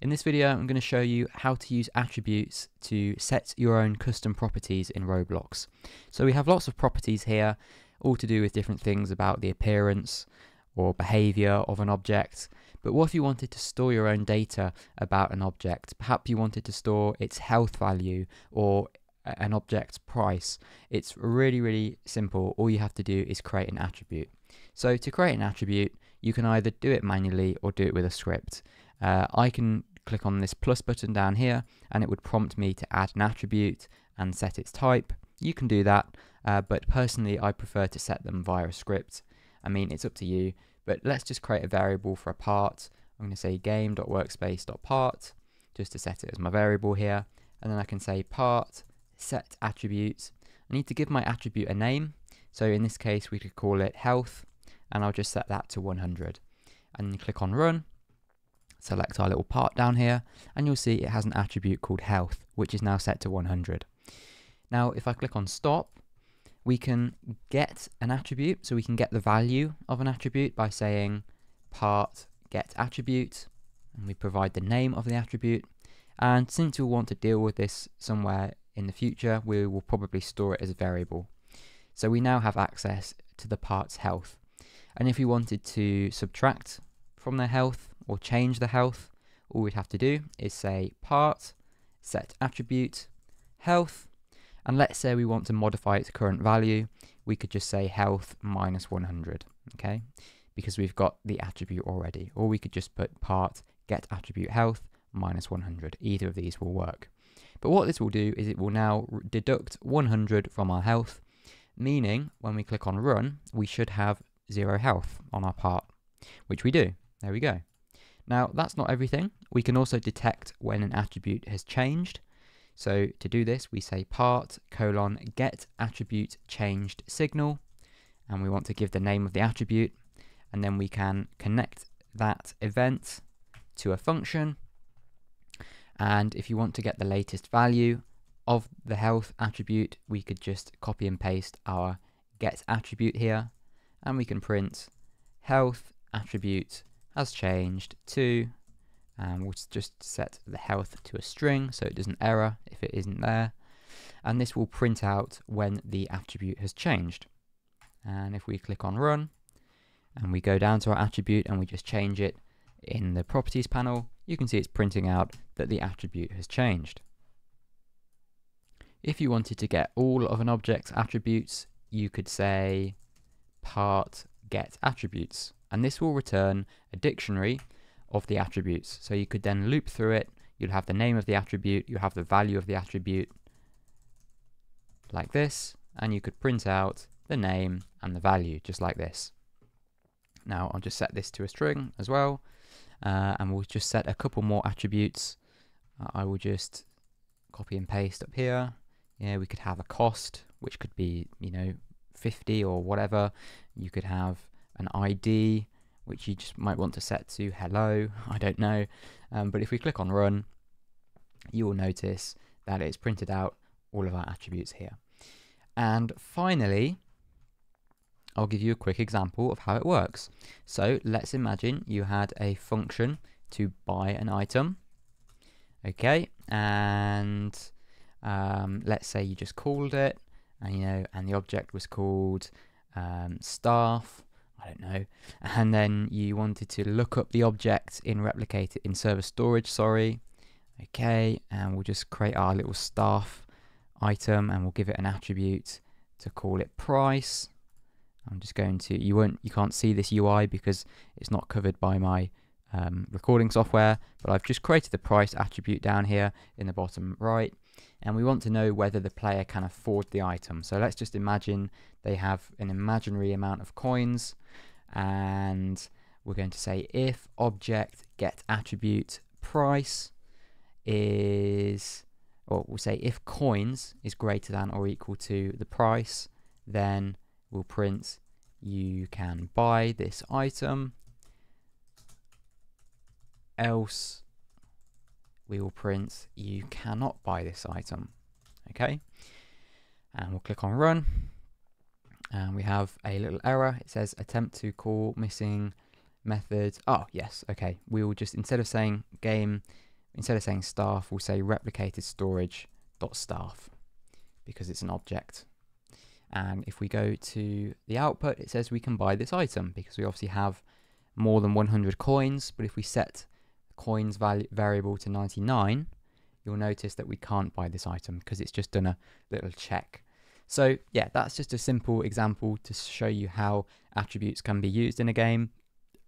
In this video, I'm going to show you how to use attributes to set your own custom properties in Roblox. So we have lots of properties here, all to do with different things about the appearance or behavior of an object. But what if you wanted to store your own data about an object? Perhaps you wanted to store its health value or an object's price. It's really simple. All you have to do is create an attribute. So to create an attribute, you can either do it manually or do it with a script. I can click on this plus button down here and it would prompt me to add an attribute and set its type. You can do that, but personally I prefer to set them via a script. I mean, it's up to you, but let's just create a variable for a part. I'm going to say game.workspace.part just to set it as my variable here, and then I can say part set attributes. I need to give my attribute a name, so in this case we could call it health, and I'll just set that to 100. And then you click on run, select our little part down here, and you'll see it has an attribute called health, which is now set to 100. Now if I click on stop, we can get an attribute, so we can get the value of an attribute by saying part get attribute, and we provide the name of the attribute. And since we want to deal with this somewhere in the future, we will probably store it as a variable. So we now have access to the part's health. And if we wanted to subtract from their health or change the health, all we'd have to do is say part set attribute health, and let's say we want to modify its current value, we could just say health minus 100, okay, because we've got the attribute already. Or we could just put part get attribute health minus 100. Either of these will work. But what this will do is it will now deduct 100 from our health, meaning when we click on run, we should have 0 health on our part, which we do. There we go. Now that's not everything. We can also detect when an attribute has changed. So to do this, we say part get attribute changed signal, and we want to give the name of the attribute, and then we can connect that event to a function. And if you want to get the latest value of the health attribute, we could just copy and paste our get attribute here, and we can print health attribute has changed to, and we'll just set the health to a string so it doesn't error if it isn't there, and this will print out when the attribute has changed. And if we click on run and we go down to our attribute and we just change it in the properties panel, you can see it's printing out that the attribute has changed. If you wanted to get all of an object's attributes, you could say part get attributes, and this will return a dictionary of the attributes. So you could then loop through it. You'll have the name of the attribute, you have the value of the attribute like this, and you could print out the name and the value just like this. Now I'll just set this to a string as well, and we'll just set a couple more attributes. I will just copy and paste up here. Yeah, we could have a cost, which could be, 50 or whatever. You could have an ID, which you just might want to set to hello, I don't know. But if we click on run, you will notice that it's printed out all of our attributes here. And finally, I'll give you a quick example of how it works. So let's imagine you had a function to buy an item. Okay, and let's say you just called it, and and the object was called staff, I don't know, and then you wanted to look up the object in server storage, sorry. Okay, and we'll just create our little staff item and we'll give it an attribute to call it price. I'm just going to, you can't see this UI because it's not covered by my recording software, but I've just created the price attribute down here in the bottom right, and we want to know whether the player can afford the item. So let's just imagine they have an imaginary amount of coins, and we're going to say if object get attribute price is, or we'll say if coins is greater than or equal to the price, then we'll print you can buy this item, else we will print you cannot buy this item. Okay, and we'll click on run, and we have a little error. It says attempt to call missing method. Oh yes, okay, we will just, instead of saying game instead of saying staff, we'll say replicated storage.staff because it's an object. And if we go to the output, it says we can buy this item because we obviously have more than 100 coins. But if we set coins variable to 99, you'll notice that we can't buy this item because it's just done a little check. So yeah, that's just a simple example to show you how attributes can be used in a game.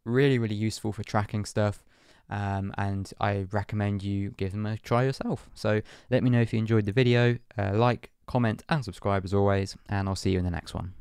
Really, really useful for tracking stuff. And I recommend you give them a try yourself. So let me know if you enjoyed the video, like, comment and subscribe as always, and I'll see you in the next one.